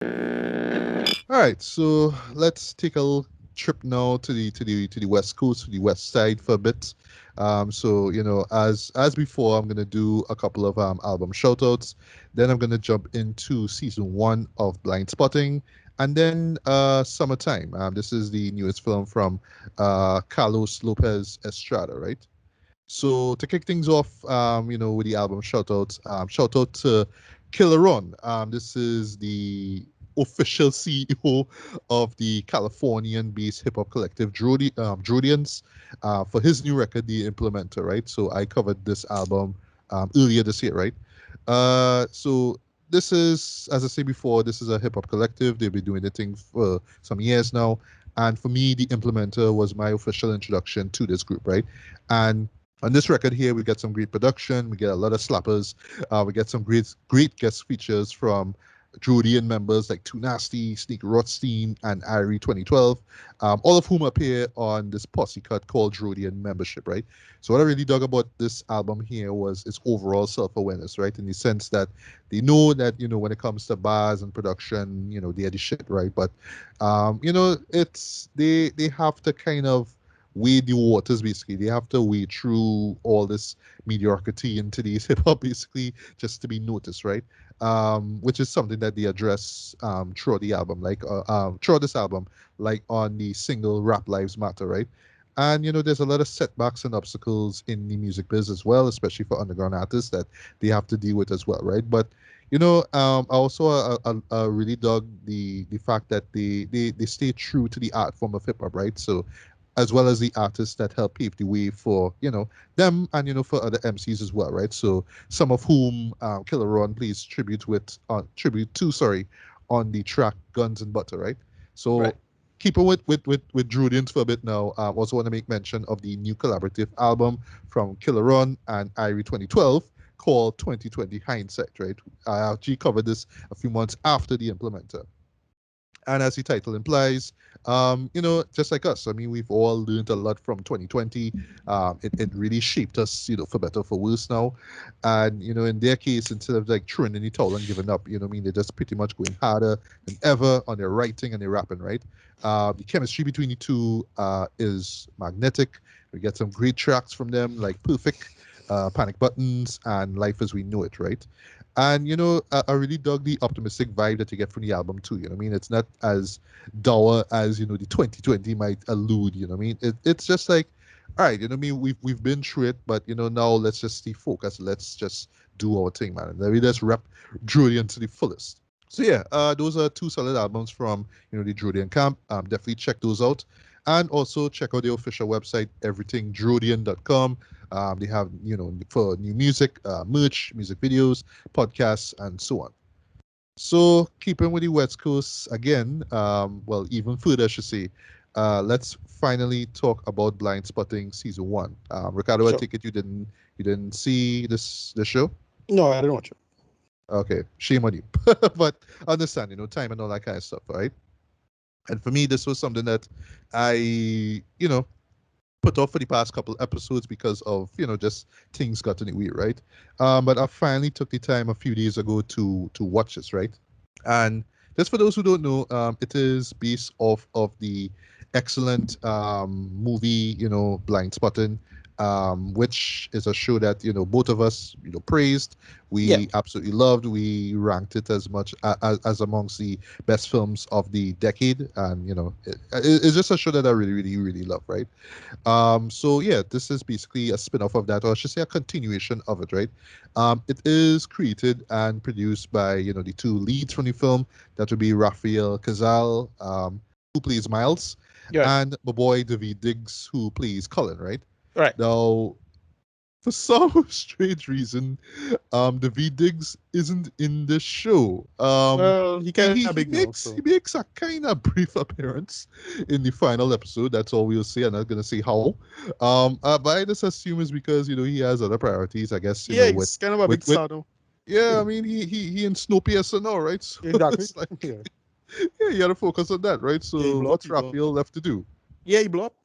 All right, so let's take a little trip now to the west coast, to the west side for a bit. So as before, I'm gonna do a couple of album shoutouts. Then I'm gonna jump into season one of Blind Spotting, and then Summertime. This is the newest film from Carlos Lopez Estrada, right? So to kick things off, with the album shoutouts, shout out to Killahronh. This is the official CEO of the Californian-based hip-hop collective Drudians, for his new record, The Implementer, right? So I covered this album earlier this year, right? So this is, as I said before, this is a hip-hop collective. They've been doing the thing for some years now. And for me, The Implementer was my official introduction to this group, right? And on this record here, we get some great production. We get a lot of slappers. We get some great guest features from Druidian members like Too Nasty, Sneak Rothstein, and Irie2012, all of whom appear on this posse cut called Druidian Membership, right? So what I really dug about this album here was its overall self-awareness, right? In the sense that they know that, when it comes to bars and production, they're the shit, right? But, they have to kind of wade the waters basically. They have to wade through all this mediocrity in today's hip hop basically just to be noticed, right? Which is something that they address throughout the album, like throughout this album, like on the single Rap Lives Matter, right? And there's a lot of setbacks and obstacles in the music biz as well, especially for underground artists that they have to deal with as well, right? But I also really dug the fact that they stay true to the art form of hip hop, right? So as well as the artists that help pave the way for them and for other MCs as well, right? So some of whom Killer Ron plays tribute to, sorry, on the track Guns and Butter, right? Right. So keeping with Drudians for a bit now. Also want to make mention of the new collaborative album from Killer Ron and Irie 2012 called 2020 Hindsight, right? I actually covered this a few months after the implementer. And as the title implies, just like us, I mean, we've all learned a lot from 2020. It really shaped us, for better or for worse now. And, in their case, instead of like throwing in the towel and giving up, I mean, they're just pretty much going harder than ever on their writing and their rapping, right? The chemistry between the two is magnetic. We get some great tracks from them, like Perfect, Panic Buttons, and Life as We Know It, right? And I really dug the optimistic vibe that you get from the album too. I mean, it's not as dour as the 2020 might allude. I mean, it's just like, all right, I mean, we've been through it, but now let's just stay focused. Let's just do our thing, man. And then we just rap Julian to the fullest. So yeah, those are two solid albums from the Drodian camp. Definitely check those out, and also check out the official website everythingdrodian.com. They have for new music, merch, music videos, podcasts, and so on. So keeping with the West Coast again, well even further, I should say. Let's finally talk about Blind Spotting season one. Ricardo, I Sure. take it you didn't see this show. No, I didn't watch it. Okay, shame on you. But understand, time and all that kind of stuff, right? And for me, this was something that I, put off for the past couple episodes because of, just things got in the way, right? But I finally took the time a few days ago to watch this, right? And just for those who don't know, it is based off of the excellent movie, Blind Spotting, which is a show that both of us praised. Yeah. We absolutely loved. We ranked it as much as amongst the best films of the decade, and it's just a show that I really, really, really love, right? So yeah, this is basically a spin-off of that, or I should say a continuation of it, right? It is created and produced by, the two leads from the film. That would be Raphael Cazal, who plays Miles, You're right. and my boy David Diggs, who plays Colin, right? Right. Now, for some strange reason, the V Diggs isn't in the show. Well, he He, kind he of he big now, makes he so makes a kind of brief appearance in the final episode. That's all we'll say. I'm not gonna say how. But I just assume it's because he has other priorities. I guess yeah, with he's kind of a big with star now. yeah. I mean he in Snowpiercer now, right? So Exactly. it's like Yeah. yeah, you gotta focus on that, right? Yeah, he So blew up. what's He blew up. Raphael left to do? Yeah, he blew up.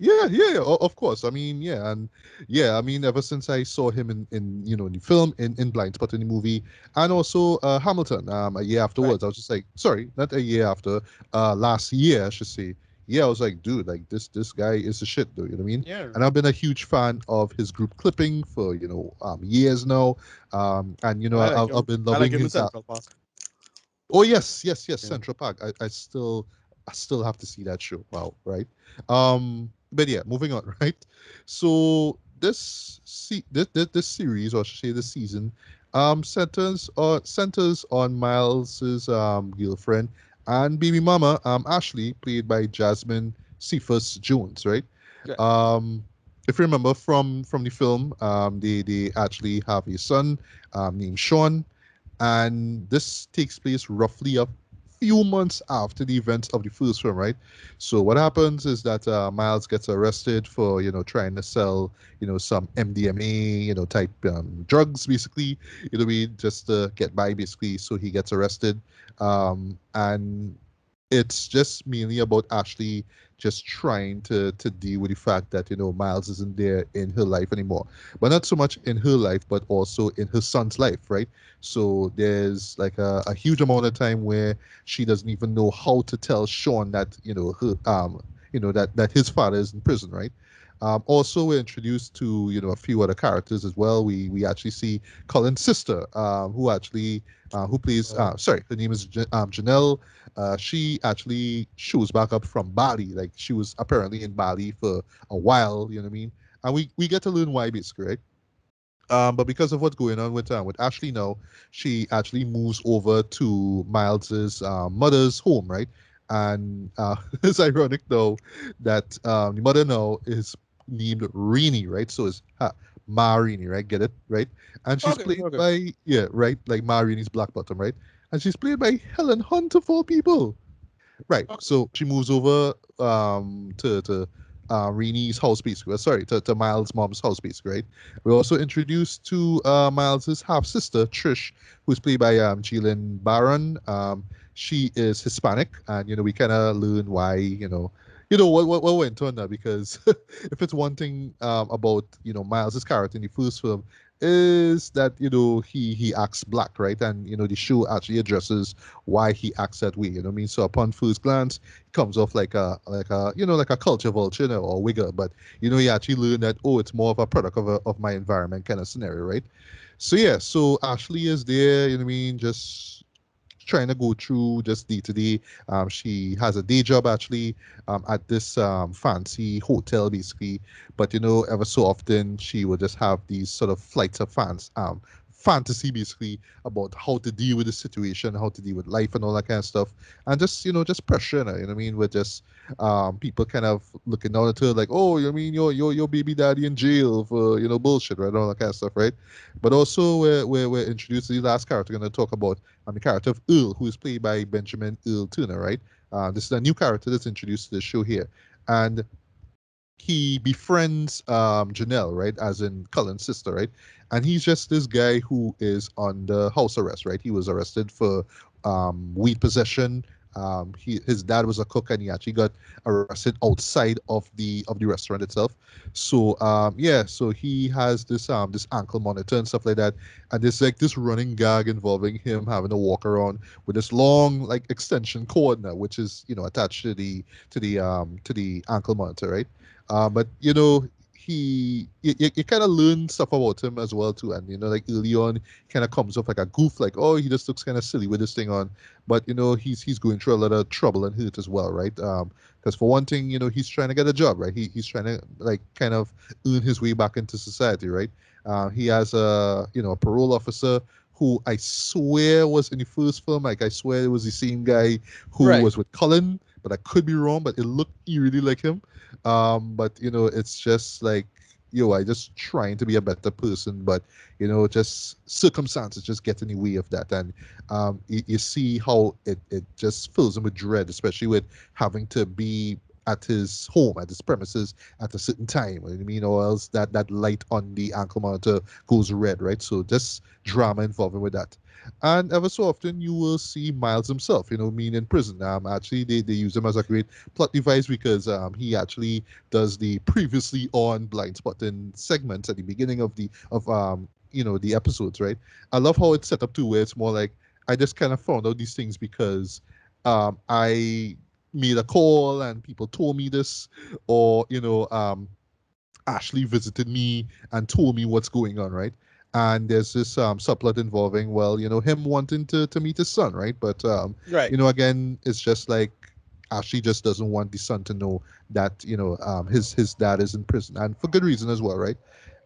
of course. I mean, yeah, and yeah, I mean, ever since I saw him in in the film in Blindspotting the movie, and also Hamilton a year Right. afterwards, I was just like, sorry, not a year after, last year I should say. Yeah, I was like, dude, like this guy is the shit, though. You know what I mean? Yeah. And I've been a huge fan of his group clipping for years now, and I like I've him. been I like loving him in his. Central Park. Oh yes, Yeah. Central Park. I still have to see that show. Wow, right? But yeah, moving on, right? So this series, or I should say this season, centers on Miles's girlfriend and baby mama, Ashley, played by Jasmine Cephas Jones, right? Yeah. Um, if you remember from the film, they actually have a son named Sean, and this takes place roughly a few months after the events of the first film, right? So what happens is that Miles gets arrested for trying to sell some MDMA type drugs, basically, just to get by, basically. So he gets arrested, and it's just mainly about Ashley just trying to deal with the fact that Miles isn't there in her life anymore, but not so much in her life, but also in her son's life, right? So there's like a huge amount of time where she doesn't even know how to tell Sean that that his father is in prison, right? Also, we're introduced to a few other characters as well. We actually see Colin's sister, who plays sorry, her name is Janelle. She actually shows back up from Bali. Like, she was apparently in Bali for a while. You know what I mean? And we get to learn why, basically, right? But because of what's going on with Ashley now, she actually moves over to Miles's mother's home, right? And it's ironic though that the mother now is named Rini, right? So it's Ma Rini, right? Get it, right? And she's Okay. played Okay. by, yeah, right, like Ma Rini's Black Bottom, right? And she's played by Helen Hunt of all people. Right. Okay. So she moves over to Rini's house, basically. Sorry, to Miles' mom's house, basically, right? We're also introduced to Miles's half sister, Trish, who's played by Jillian Barron. She is Hispanic, and we kind of learn why. What went on there, because if it's one thing about Miles's character in the first film, is that he acts black, right? And the show actually addresses why he acts that way. You know what I mean? So upon first glance, he comes off like a like a culture vulture, or wigger, but you actually learn that, oh, it's more of a product of my environment kind of scenario, right? So yeah, so Ashley is there. You know what I mean? Just trying to go through just day to day. She has a day job actually at this fancy hotel basically, but ever so often she will just have these sort of flights of fantasy basically about how to deal with the situation, how to deal with life and all that kind of stuff, and just just pressure her, what I mean, with just people kind of looking down at her like, oh, you mean your baby daddy in jail for bullshit, right, all that kind of stuff, right? But also we're introduced to the last character we're going to talk about, the character of Earl, who is played by Benjamin Earl Turner, right? This is a new character that's introduced to the show here. And he befriends Janelle, right, as in Cullen's sister, right? And he's just this guy who is under house arrest, right? He was arrested for weed possession. His dad was a cook, and he actually got arrested outside of the restaurant itself. So yeah, so he has this ankle monitor and stuff like that, and there's like this running gag involving him having to walk around with this long like extension cord now, which is attached to the ankle monitor, right? But you kind of learn stuff about him as well too, and like early on, kind of comes off like a goof, like, oh, he just looks kind of silly with this thing on, but he's going through a lot of trouble and hurt as well, right? Because for one thing, he's trying to get a job, right? He's trying to like kind of earn his way back into society, right? He has a parole officer who I swear was in the first film. Like, I swear it was the same guy who Right. was with Cullen, but I could be wrong. But it looked eerily like him. But it's just like, I just trying to be a better person, but just circumstances just get in the way of that, and you see how it just fills him with dread, especially with having to be at his home, at his premises at a certain time. You know what I mean? Or else that light on the ankle monitor goes red, right? So just drama involving with that. And ever so often you will see Miles himself, being in prison. Actually, they use him as a great plot device because he actually does the previously on blind spotting segments at the beginning of the episodes, right? I love how it's set up to where it's more like I just kind of found out these things because I made a call and people told me this, or Ashley visited me and told me what's going on, right? And there's this subplot involving, well, him wanting to meet his son, right? But Right. again, it's just like Ashley just doesn't want the son to know that his dad is in prison, and for good reason as well, right?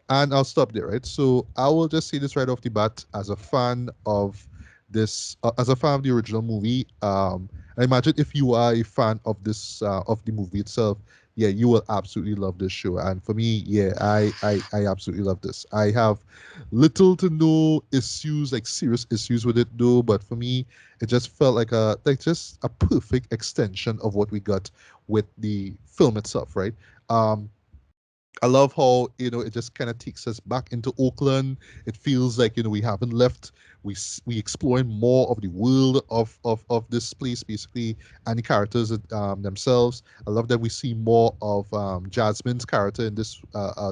And I'll stop there, right? So I will just say this right off the bat as a fan of as a fan of the original movie. I imagine if you are a fan of of the movie itself, yeah, you will absolutely love this show. And for me, yeah, I absolutely love this. I have little to no issues, like serious issues with it though, but for me, it just felt like just a perfect extension of what we got with the film itself, right? Um, I love how it just kind of takes us back into Oakland. It feels like we haven't left. We exploring more of the world of this place basically, and the characters themselves. I love that we see more of Jasmine's character in this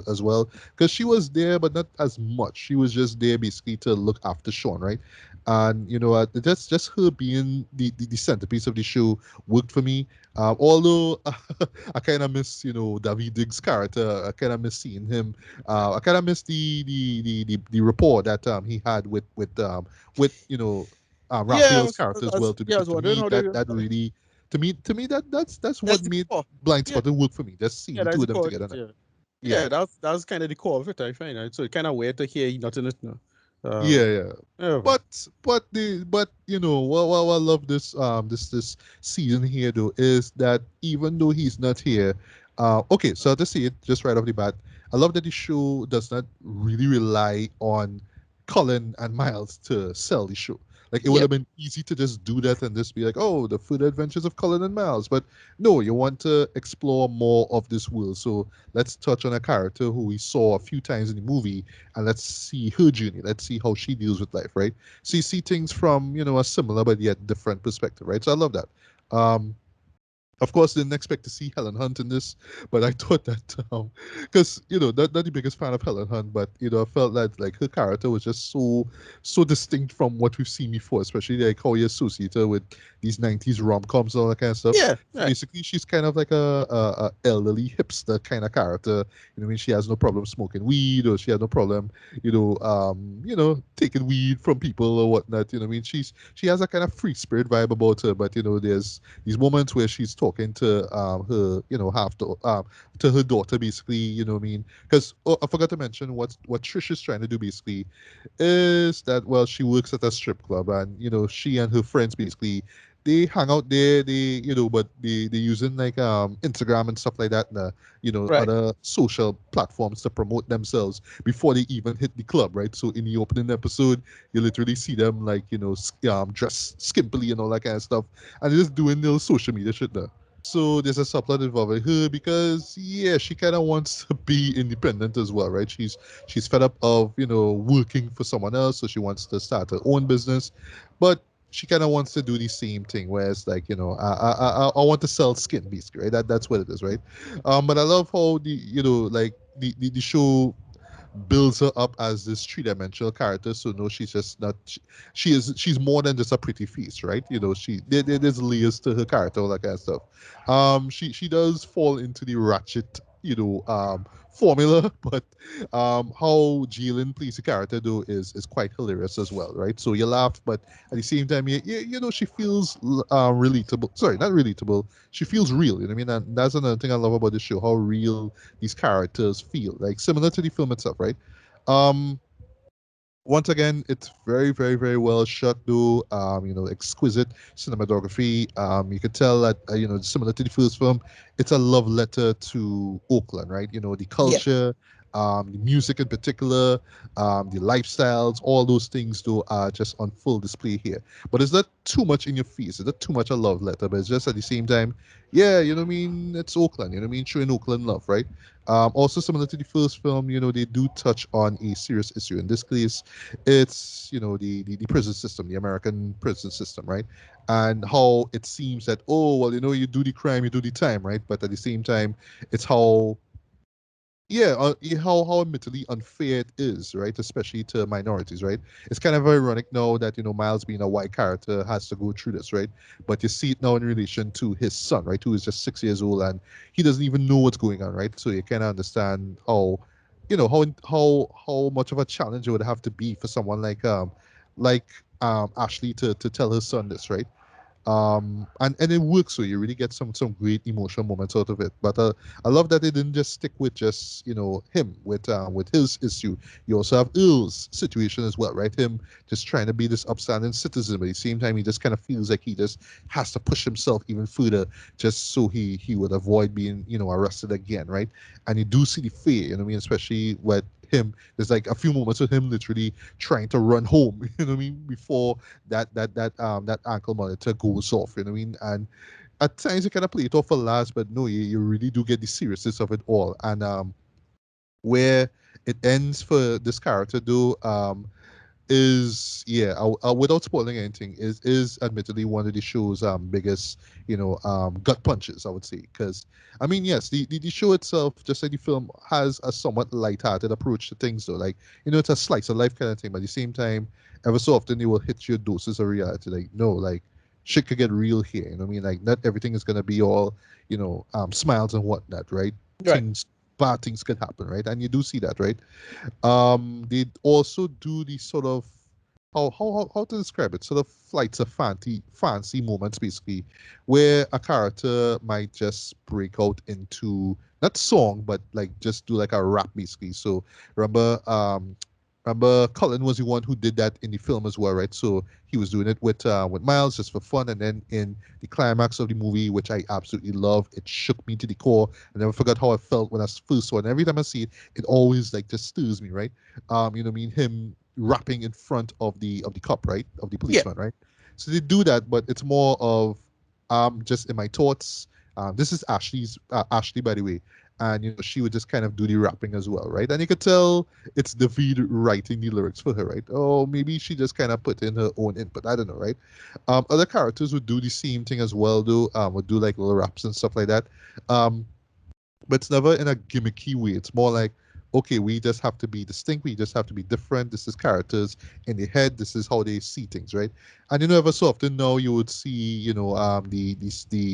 as well, because she was there but not as much. She was just there basically to look after Sean, right? And just her being the centerpiece of the show worked for me. Although I kind of miss, David Diggs' character. I kind of miss seeing him. I kind of miss the rapport that he had with Yeah, Raphael's character as well. I Because was to wondering me how they. that really to me that's what That's the made core. Blind Yeah, Spotting work for me. Just seeing yeah, the that's two the of them core of together. it. Yeah, Yeah, yeah, that's kind of the core of it. I find it. So it's kind of weird to hear you not in it now. yeah, Um, yeah. yeah, But what I love this season here though is that even though he's not here, okay, so to see it just right off the bat, I love that the show does not really rely on Colin and Miles to sell the show. Like it would yeah, have been easy to just do that and just be like, oh, the further adventures of Colin and Miles. But no, you want to explore more of this world. So let's touch on a character who we saw a few times in the movie, and let's see her journey. Let's see how she deals with life, right? So you see things from a similar but yet different perspective, right? So I love that. Um, of course, didn't expect to see Helen Hunt in this, but I thought that because not the biggest fan of Helen Hunt, but I felt that like her character was just so distinct from what we've seen before, especially like how you associate her with these '90s rom-coms and all that kind of stuff. yeah, So right. basically, she's kind of like a elderly hipster kind of character. I mean, she has no problem smoking weed, or she has no problem, taking weed from people or whatnot. I mean, she has a kind of free spirit vibe about her, but there's these moments where she's talking to her, to her daughter, basically. What I mean? Because I forgot to mention what Trish is trying to do, basically, is that well, she works at a strip club, and she and her friends basically they hang out there. But they using like Instagram and stuff like that, and Right. other social platforms to promote themselves before they even hit the club, right? So in the opening episode, you literally see them like dressed skimpily and all that kind of stuff, and they're just doing little social media shit there. So there's a subplot involving her because yeah, she kind of wants to be independent as well, right? She's fed up of working for someone else, so she wants to start her own business, but she kind of wants to do the same thing, where it's like I want to sell skin basically, right? That's what it is, right? But I love how like the show builds her up as this three-dimensional character. So no, she's just not. She's more than just a pretty face, right? There's layers to her character, all that kind of stuff. She does fall into the ratchet, formula, but how Jalen plays the character though is quite hilarious as well, right? So you laugh, but at the same time, she feels relatable. Sorry, not relatable. She feels real. You know what I mean? And that's another thing I love about the show, how real these characters feel, like similar to the film itself, right? Um, Once again, it's very, very, very well shot, though. Exquisite cinematography. You could tell that similar to the first film, it's a love letter to Oakland, right? The Yeah, culture, the music in particular, the lifestyles, all those things though are just on full display here. But it's not too much in your face. It's not too much a love letter, but it's just at the same time, yeah, you know what I mean? It's Oakland, you know what I mean? Showing Oakland love, right? Also similar to the first film, they do touch on a serious issue. In this case, it's, the prison system, the American prison system, right? And how it seems that, oh, well, you do the crime, you do the time, right? But at the same time, it's how yeah, how admittedly unfair it is, right? Especially to minorities, right? It's kind of ironic now that Miles being a white character has to go through this, right? But you see it now in relation to his son, right, who is just 6 years old and he doesn't even know what's going on, right? So you kind of understand how, how much of a challenge it would have to be for someone like Ashley to tell her son this, right? And it works, so you really get some great emotional moments out of it. But I love that they didn't just stick with just him with his issue. You also have Earl's situation as well, right? Him just trying to be this upstanding citizen, but at the same time he just kind of feels like he just has to push himself even further just so he would avoid being arrested again, right? And you do see the fear, you know what I mean, especially with him. There's like a few moments of him literally trying to run home, you know what I mean, before that ankle monitor goes off, you know what I mean? And at times you kind of play it off for laughs, but no, you really do get the seriousness of it all. And where it ends for this character though, is yeah, without spoiling anything, is admittedly one of the show's biggest gut punches, I would say. Because I mean, yes, the show itself, just like the film, has a somewhat light-hearted approach to things though. Like, it's a slice of life kind of thing, but at the same time, ever so often they will hit your doses of reality. Like, no, like shit could get real here, you know what I mean? Like, not everything is gonna be all smiles and whatnot, right? Right. Things Bad things could happen, right? And you do see that, right? They also do the sort of how to describe it, sort of flights of fancy moments, basically, where a character might just break out into not song, but like just do like a rap, basically. So remember, Cullen was the one who did that in the film as well, right? So he was doing it with Miles just for fun, and then in the climax of the movie, which I absolutely love, it shook me to the core. I never forgot how I felt when I first saw it. And every time I see it, it always like just stirs me, right? You know what I mean? Him rapping in front of the cop, right? Of the Yeah. policeman, right? So they do that, but it's more of just in my thoughts. This is Ashley, by the way, and she would just kind of do the rapping as well, right? And you could tell it's David writing the lyrics for her, right? Oh, maybe she just kind of put in her own input. I don't know, right? Other characters would do the same thing as well, though. Would do like little raps and stuff like that. Um, but it's never in a gimmicky way. It's more like, okay, we just have to be distinct. We just have to be different. This is characters in the head. This is how they see things, right? And ever so often now you would see, the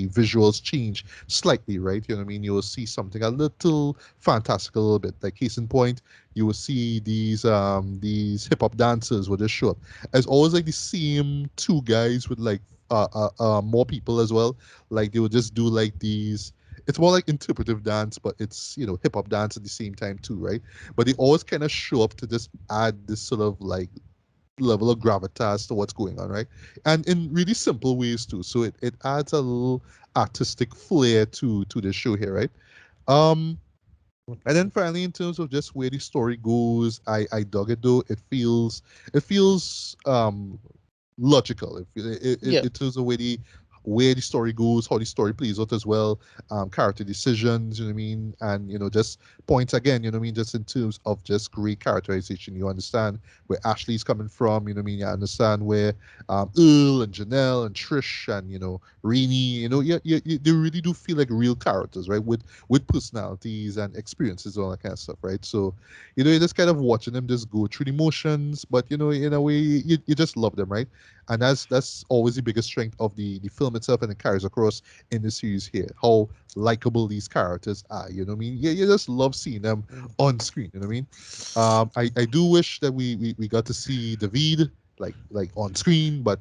visuals change slightly, right? You know what I mean? You will see something a little fantastic, a little bit. Like case in point, you will see these hip hop dancers will just show up. It's always like the same two guys with like more people as well. Like they would just do like these, it's more like interpretive dance, but it's hip hop dance at the same time too, right? But they always kind of show up to just add this sort of like level of gravitas to what's going on, right? And in really simple ways too. So it adds a little artistic flair to the show here, right? Um, and then finally, in terms of just where the story goes, I dug it though. It feels logical. Yeah. It tells the way where the story goes, how the story plays out as well, character decisions, you know what I mean, and just points again, you know what I mean, just in terms of just great characterization. You understand where Ashley's coming from, you know what I mean. You understand where Earl and Janelle and Trish and Rainey, they really do feel like real characters, right, with personalities and experiences, all that kind of stuff, right? So you're just kind of watching them just go through the motions, but in a way, you just love them, right? And that's always the biggest strength of the film itself, and it carries across in the series here. How likable these characters are, you know what I mean? You just love seeing them Mm. on screen, you know what I mean? I do wish that we got to see David like on screen, but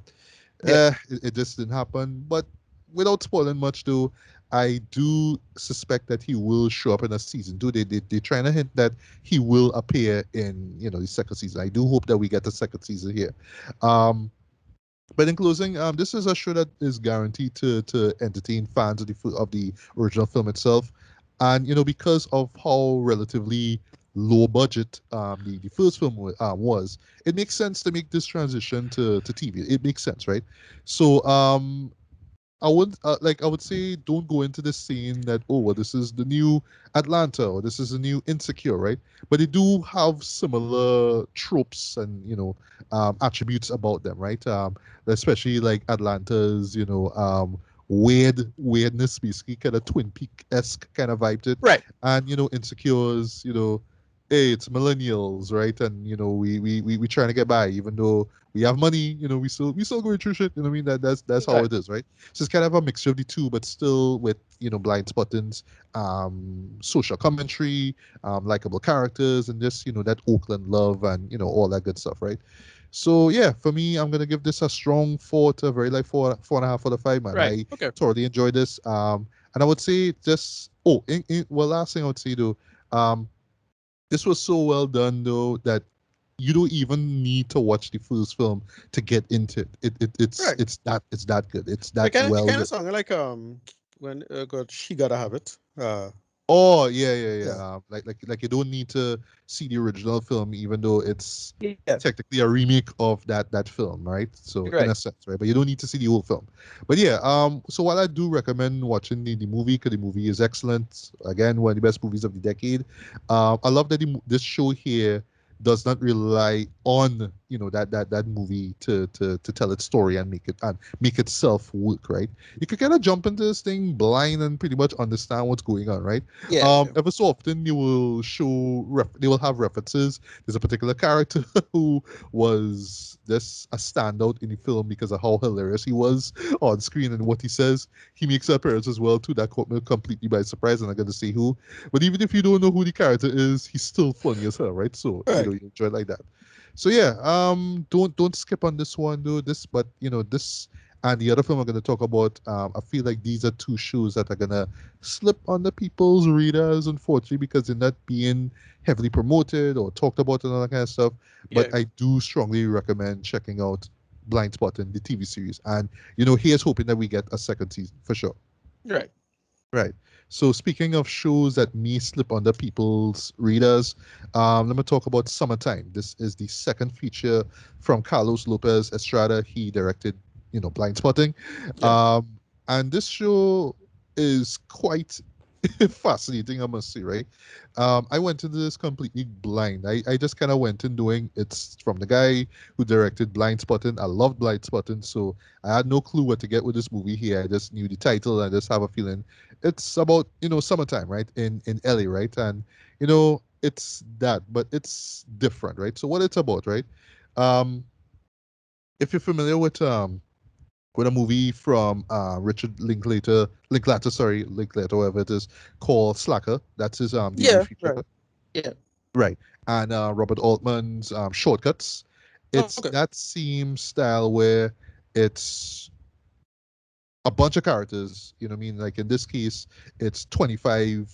Yeah. it just didn't happen. But without spoiling much, though, I do suspect that he will show up in a season two. They're trying to hint that he will appear in the second season. I do hope that we get the second season here. Um, but in closing, this is a show that is guaranteed to entertain fans of the original film itself, and because of how relatively low budget the first film was, it makes sense to make this transition to TV. It makes sense, right? So I would say don't go into this scene that, oh, well, this is the new Atlanta or this is the new Insecure, right? But they do have similar tropes and attributes about them, right? Especially like Atlanta's weirdness, basically kind of Twin Peak esque kind of vibe to it, Right. and Insecure's hey, it's millennials, right? And we trying to get by, even though we have money, we still going through shit. You know what I mean? That's how Right. it is, right? So it's kind of a mixture of the two, but still with blind spottings, social commentary, likable characters, and just that Oakland love and all that good stuff, right? So yeah, for me, I'm gonna give this a strong 4 to a very like 4.5 out of 5, man. Right. I Okay. thoroughly enjoyed this. And I would say just well, last thing I would say though, this was so well done though that you don't even need to watch the first film to get into it. Right. It's that good. It's It that kind of, it well kind of written. sounded like when God, she gotta have it. Oh yeah, yeah, Yeah. yeah. Like you don't need to see the original film, even though it's Yeah. technically a remake of that film, right? So in Right. a sense, right? But you don't need to see the whole film. But yeah, so while I do recommend watching the movie, because the movie is excellent, again, one of the best movies of the decade. I love that this show here does not rely on that movie to tell its story and make itself work, right? You can kind of jump into this thing blind and pretty much understand what's going on, right? Yeah. Yeah. Ever so often you will they will have references. There's a particular character who was this a standout in the film because of how hilarious he was on screen and what he says. He makes an appearance as well too. That caught me completely by surprise, and I'm gonna say who. But even if you don't know who the character is, he's still funny as hell, right? So Right. you enjoy it like that. So yeah, don't skip on this one though. But this and the other film I'm going to talk about, I feel like these are two shows that are going to slip on the people's radars, unfortunately, because they're not being heavily promoted or talked about and all that kind of stuff. But Yeah. I do strongly recommend checking out Blind Spotting, the TV series. And, here's hoping that we get a second season for sure. Right. Right. So speaking of shows that may slip under people's radars, let me talk about Summertime. This is the second feature from Carlos Lopez Estrada. He directed, Blind Spotting. Yeah. Um, and this show is quite fascinating, I must say, right? I went into this completely blind. I just kind of went in doing it's from the guy who directed Blind Spotting. I loved Blind Spotting, so I had no clue what to get with this movie here. I just knew the title. And I just have a feeling it's about summertime, right? In LA, right? And it's that, but it's different, right? So what it's about, right? Um, if you're familiar with a movie from Richard Linklater, whatever it is, called Slacker. That's his debut Yeah. feature, Right. Yeah. right? And Robert Altman's Shortcuts. Oh, It's okay. that same style where it's a bunch of characters. You know what I mean? Like in this case, it's 25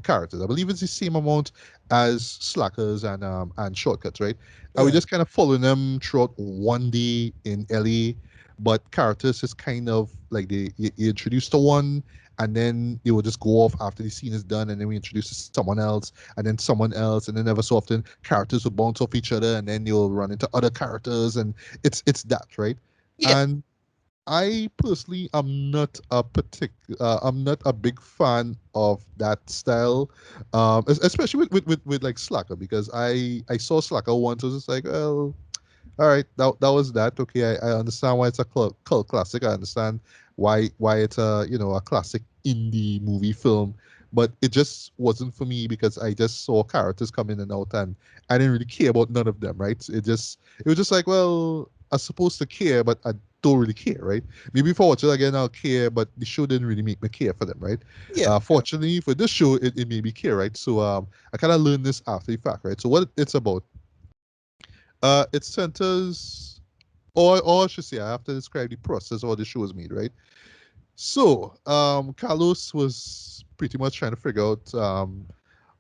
characters. I believe it's the same amount as Slackers and Shortcuts, right? And we Right. just kind of following them throughout one day in LA. But characters is kind of like you introduce to one, and then they will just go off after the scene is done, and then we introduce to someone else, and then someone else, and then ever so often characters will bounce off each other, and then you'll run into other characters, and it's that, right? Yeah. And I personally am not I'm not a big fan of that style, especially with like Slacker, because I saw Slacker once. I was just like, well, all right, that was that. Okay, I understand why it's a cult classic. I understand why it's a classic indie movie film, but it just wasn't for me because I just saw characters come in and out, and I didn't really care about none of them. Right? It was just like, well, I'm supposed to care, but I don't really care. Right? Maybe if I watch it again, I'll care, but the show didn't really make me care for them. Right? Yeah. Yeah. Fortunately for this show, it made me care. Right? So I kind of learned this after the fact. Right? So what it's about, it centers, or I should say, I have to describe the process how the show was made, right? So, Carlos was pretty much trying to figure out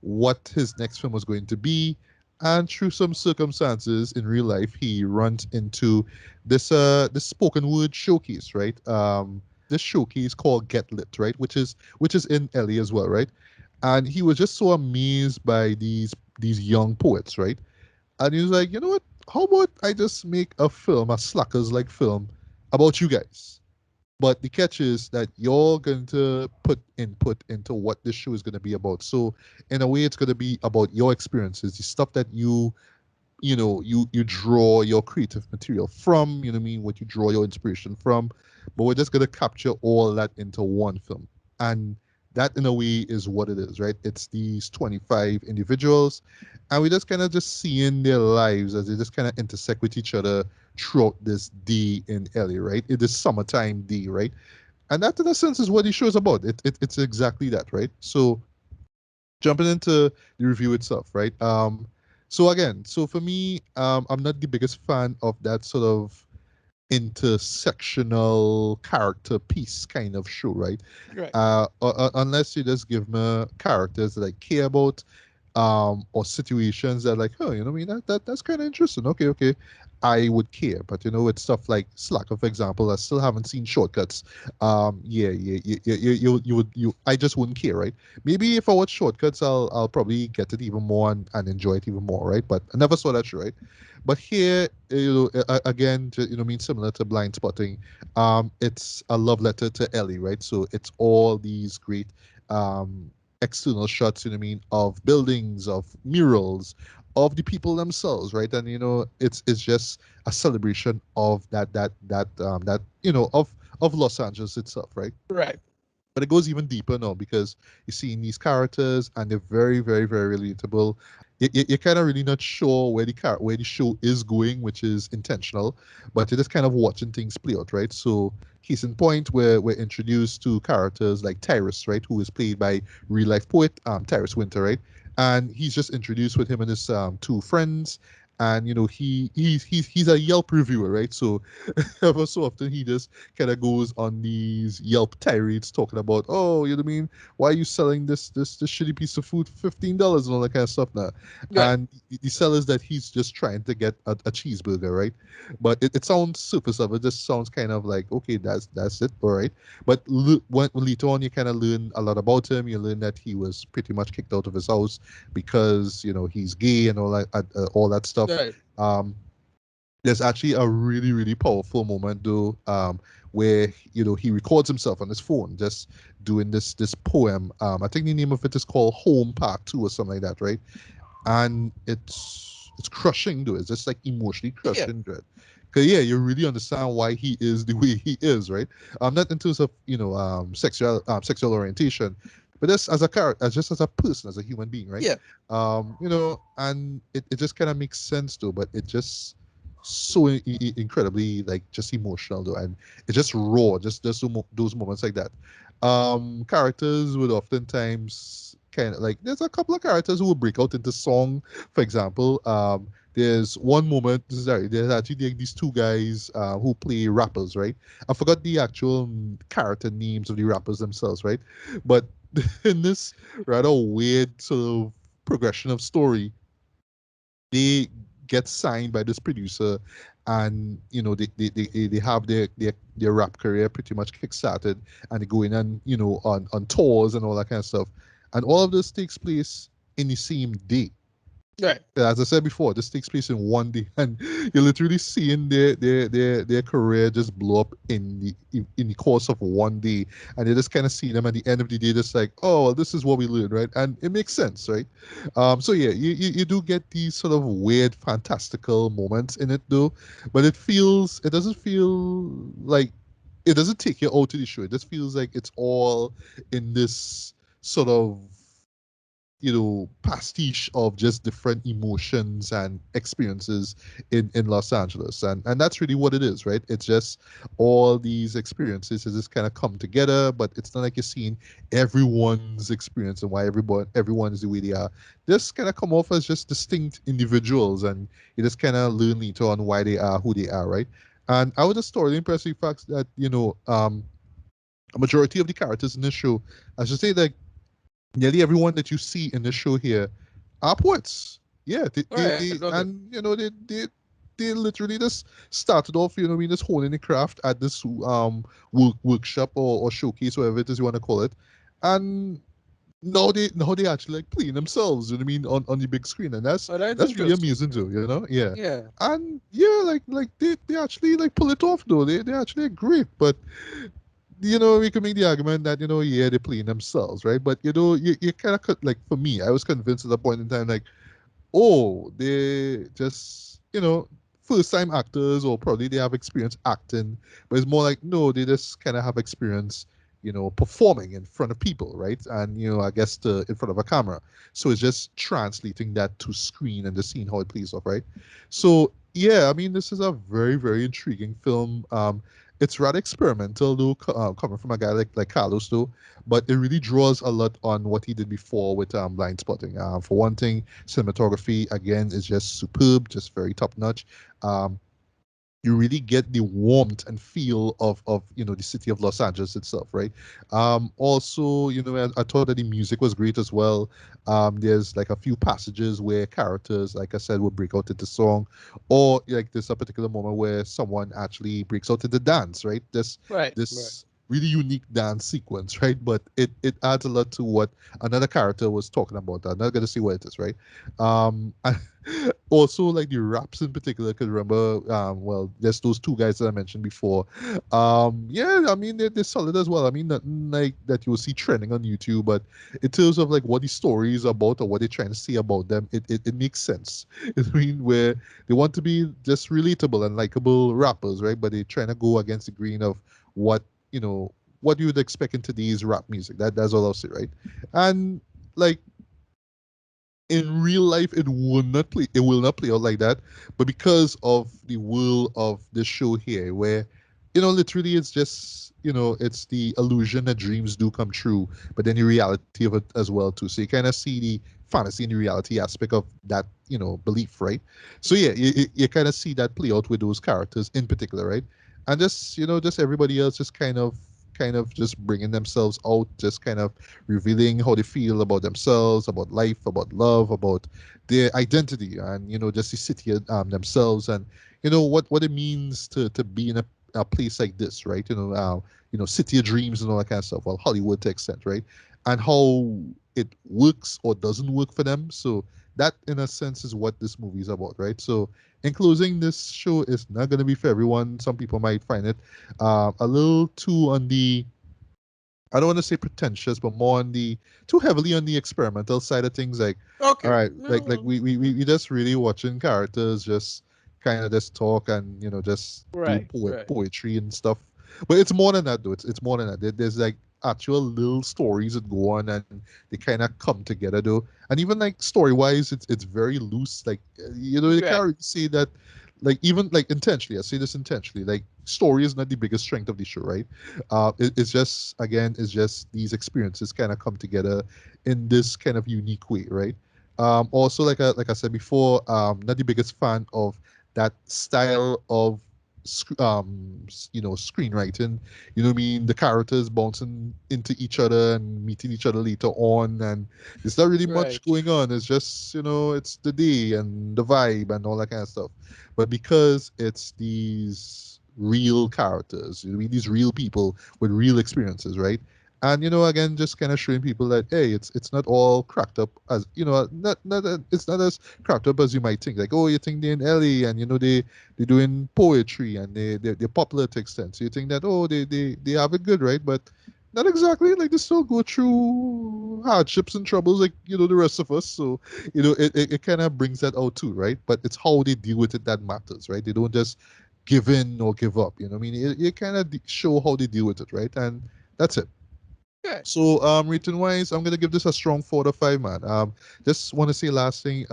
what his next film was going to be, and through some circumstances in real life, he runs into this spoken word showcase, right? This showcase called Get Lit, right? Which is in LA as well, right? And he was just so amazed by these young poets, right? And he was like, you know what? How about I just make a film, a slackers like film, about you guys? But the catch is that you're going to put input into what this show is going to be about. So in a way, it's going to be about your experiences, the stuff that you draw your creative material from. You know what I mean? What you draw your inspiration from. But we're just going to capture all that into one film, and that in a way is what it is, right? It's these 25 individuals, and we just kind of just seeing their lives as they just kind of intersect with each other throughout this day in LA, right? It is summertime day, right? And that in a sense is what the show is about. It's exactly that, right? So jumping into the review itself, right? So again, so for me, I'm not the biggest fan of that sort of intersectional character piece kind of show, right? Right. Unless you just give me characters that I care about, or situations that like, oh, you know, what I mean, that's kind of interesting. Okay, okay, I would care. But with stuff like Slacker, for example, I still haven't seen Shortcuts. Yeah, yeah, I just wouldn't care, right? Maybe if I watch Shortcuts, I'll probably get it even more and enjoy it even more, right? But I never saw that show, right? But here, again, mean similar to Blind Spotting, it's a love letter to Ellie, right? So it's all these great um external shots, you know what I mean, of buildings, of murals, of the people themselves, right? And it's just a celebration of that of Los Angeles itself, right? Right. But it goes even deeper now because you're seeing these characters and they're very, very, very relatable. You're kind of really not sure where the show is going, which is intentional, but you're just kind of watching things play out, right? So, case in point, where we're introduced to characters like Tyrus, right, who is played by real life poet Tyrus Winter, right, and he's just introduced with him and his two friends, and he's a Yelp reviewer, right? So ever so often he just kind of goes on these Yelp tirades talking about, oh, you know what I mean? Why are you selling this shitty piece of food for $15 and all that kind of stuff now? Right. And the sellers that he's just trying to get a cheeseburger, right? But it sounds surface of it just sounds kind of like, okay, that's it, all right. But when later on you kind of learn a lot about him. You learn that he was pretty much kicked out of his house because he's gay and all that stuff. Right. Um, there's actually a really really powerful moment though, where he records himself on his phone just doing this poem. I think the name of it is called Home Part 2 or something like that, right? And it's crushing though. It's just like emotionally Yeah. crushing to it. Cause yeah, you really understand why he is the way he is, right? Not in terms of sexual orientation, but just as a character, just as a person, as a human being, right? Yeah. And it just kind of makes sense though, but it just so incredibly like just emotional though, and it's just raw, just those moments like that. Characters would oftentimes kind of like there's a couple of characters who will break out into song, for example. There's one moment, sorry, there's actually like these two guys who play rappers, right? I forgot the actual character names of the rappers themselves, right? But in this rather weird sort of progression of story, they get signed by this producer, and they have their rap career pretty much kickstarted, and they go in and on tours and all that kind of stuff, and all of this takes place in the same day. Right. As I said before, this takes place in one day, and you're literally seeing their career just blow up in the course of one day, and you just kind of see them at the end of the day, just like, oh, well, this is what we learned, right? And it makes sense, right? So yeah, you do get these sort of weird, fantastical moments in it, though, but it doesn't feel like it doesn't take you out to the show. It just feels like it's all in this sort of pastiche of just different emotions and experiences in Los Angeles, and that's really what it is, right? It's just all these experiences that just kind of come together, but it's not like you're seeing everyone's experience and why everyone is the way they are. Just kind of come off as just distinct individuals, and you just kind of learn later on why they are who they are, right? And I was just thoroughly impressed with the fact that a majority of the characters in this show, I should say, like nearly everyone that you see in the show here are poets. Yeah, Right. Okay. and they literally just started off, I mean, just honing the craft at this workshop or showcase, whatever it is you want to call it, and now they actually like playing themselves, you know what I mean, on the big screen, and that's Oh, that's that's really interesting. amazing too, you know? Yeah. Yeah. And yeah, like they actually like pull it off though. They actually great. But we can make the argument that, yeah, they're playing themselves, right? But you kind of like, for me, I was convinced at a point in time, like, oh, they just, first time actors, or probably they have experience acting, but it's more like, no, they just kind of have experience, performing in front of people, right? And, I guess in front of a camera. So it's just translating that to screen and just seeing how it plays off, right? So, yeah, I mean, this is a very, very intriguing film. It's rather experimental, though, coming from a guy like Carlos, though, but it really draws a lot on what he did before with Blind Spotting. For one thing, cinematography again is just superb, just very top notch. Um, you really get the warmth and feel of the city of Los Angeles itself, right? Also, I thought that the music was great as well. There's like a few passages where characters, like I said, will break out into song, or like there's a particular moment where someone actually breaks out into dance, right? This Right. Right. this really unique dance sequence, right? But it adds a lot to what another character was talking about. I'm not gonna say what it is, right? And also like the raps in particular, because remember, well, there's those two guys that I mentioned before. Yeah, I mean they're solid as well. I mean, nothing like that you will see trending on YouTube, but in terms of like what the story is about or what they're trying to say about them, it makes sense. I mean, where they want to be just relatable and likable rappers, right? But they're trying to go against the grain of what you know what you would expect in today's rap music. That's all I'll say, right? And like in real life, it will not play out like that, but because of the will of the show here, where literally it's just, it's the illusion that dreams do come true, but then the reality of it as well too. So you kind of see the fantasy and the reality aspect of that, belief, right? So yeah, you kind of see that play out with those characters in particular, right? And just, just everybody else just kind of just bringing themselves out, just kind of revealing how they feel about themselves, about life, about love, about their identity, and just the city, themselves, and what it means to be in a place like this, right? City of dreams and all that kind of stuff. Well, Hollywood to extent, right? And how it works or doesn't work for them. So that, in a sense, is what this movie is about, right? So in closing, this show is not going to be for everyone. Some people might find it a little too on the, I don't want to say pretentious, but more on the too heavily on the experimental side of things. Like, all Okay. right, like No. we just really watching characters just kind of just talk and just do Right. Right. poetry and stuff. But it's more than that, though. It's more than that. There's like actual little stories that go on, and they kind of come together, though. And even like story wise, it's very loose. Like, they can't Right. really say that. Like, even like intentionally, I say this intentionally. Like, story is not the biggest strength of the show, right? It's just, again, it's just these experiences kind of come together in this kind of unique way, right? Also, like I said before, not the biggest fan of that style of screenwriting. You know what I mean? The characters bouncing into each other and meeting each other later on, and there's not really much Right. going on. It's just, it's the day and the vibe and all that kind of stuff. But because it's these real characters, these real people with real experiences, right? And again, just kind of showing people that, hey, it's not all cracked up as, it's not as cracked up as you might think. Like, oh, you think they're in LA and they're doing poetry and they're popular to extent. So you think that, oh, they have it good, right? But not exactly. Like, they still go through hardships and troubles like the rest of us. So it kind of brings that out too, right? But it's how they deal with it that matters, right? They don't just give in or give up. You know what I mean? You kind of show how they deal with it, right? And that's it. Okay. So, rating wise, I'm gonna give this a strong 4 to 5, man. Just want to say last thing.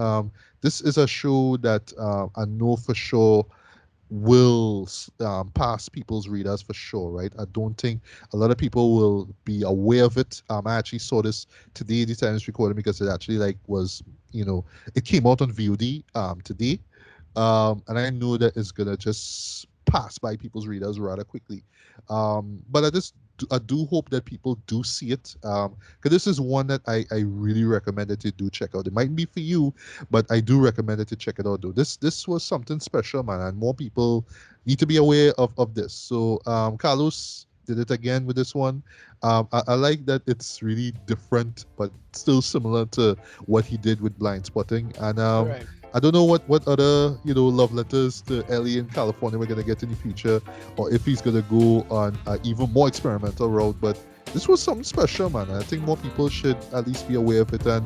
This is a show that I know for sure will pass people's readers for sure, right? I don't think a lot of people will be aware of it. I actually saw this today, the time it's recording, because it actually like was, it came out on VOD today, and I know that it's gonna just pass by people's readers rather quickly. But I do hope that people do see it, because this is one that I really recommend that you do check out. It might be for you, but I do recommend it to check it out though. This was something special, man, and more people need to be aware of this. So, Carlos, did it again with this one. I like that it's really different, but still similar to what he did with Blind Spotting. And Right. I don't know what other love letters to Ellie in California we're gonna get in the future, or if he's gonna go on an even more experimental road. But this was something special, man. I think more people should at least be aware of it and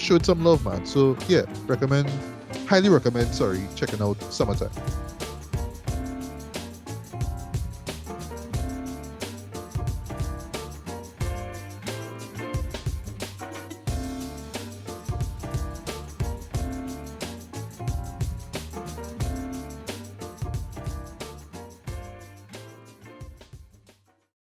show it some love, man. So yeah, highly recommend. Sorry, checking out Summertime.